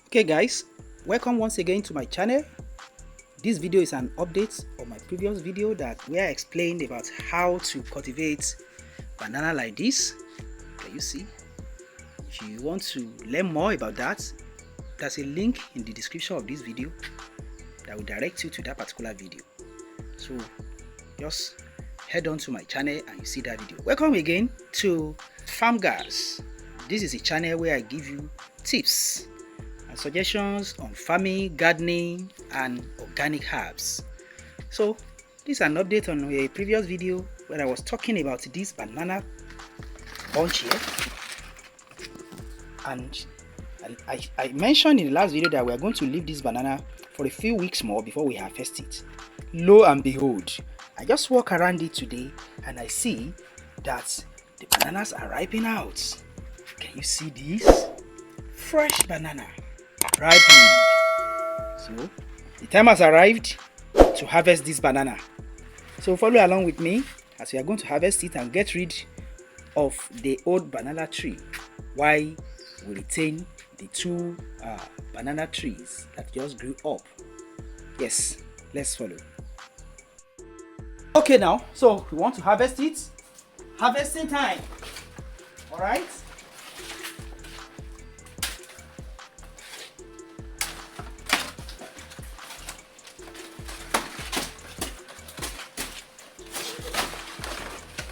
Okay guys, welcome once again to my channel. This video is an update of my previous video where I explained about how to cultivate banana like this. Can you see? If you want to learn more about that, there's a link in the description of this video that will direct you to that particular video. So just head on to my channel and you see that video. Welcome again to Farm Guys. This is a channel where I give you tips and suggestions on farming, gardening and organic herbs. So this is an update on a previous video where I was talking about this banana bunch here, and I mentioned in the last video that we are going to leave this banana for a few weeks more before we harvest it. Lo and behold, I just walk around it today and I see that the bananas are ripening out. Can you see this? Fresh banana ripening. So the time has arrived to harvest this banana. So follow along with me as we are going to harvest it and get rid of the old banana tree while we retain the two banana trees that just grew up. Yes, let's follow. Okay, now so we want to harvest it. Harvesting time. All right.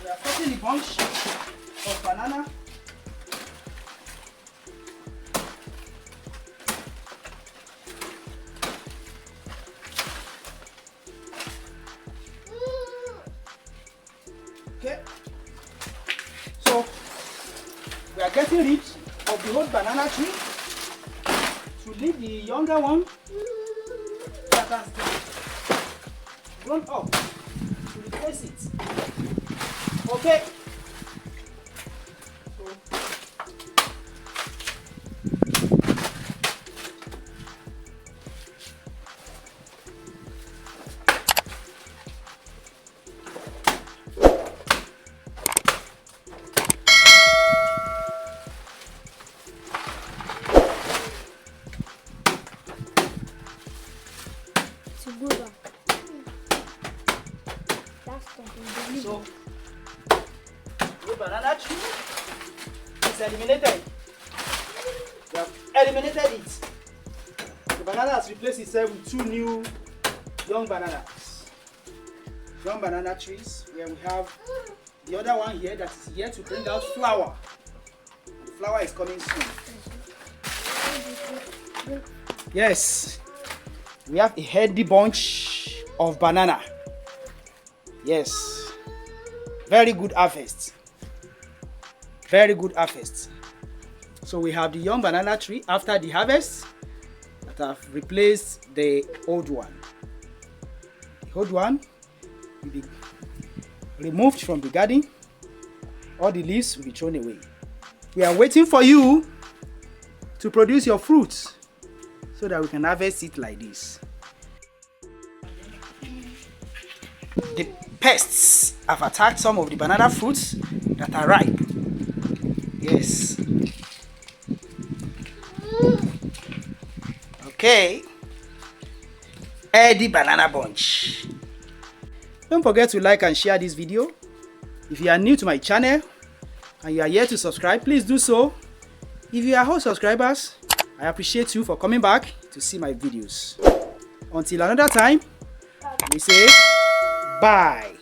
We are cutting the bunch of banana. Okay. So we are getting rid of the old banana tree to leave the younger one that has grown up to replace it. Okay. So the banana tree is eliminated. We have eliminated it. The banana has replaced itself with two new young bananas. Young banana trees, where we have the other one here that is here to bring out flower. The flower is coming soon. Yes, we have a healthy bunch of banana. Yes. Very good harvest. Very good harvest. So we have the young banana tree after the harvest that have replaced the old one. The old one will be removed from the garden. All the leaves will be thrown away. We are waiting for you to produce your fruits so that we can harvest it like this. The pests have attacked some of the banana fruits that are ripe. Yes. Okay. The banana bunch. Don't forget to like and share this video. If you are new to my channel and you are yet to subscribe, please do so. If you are old subscribers, I appreciate you for coming back to see my videos. Until another time, we say bye.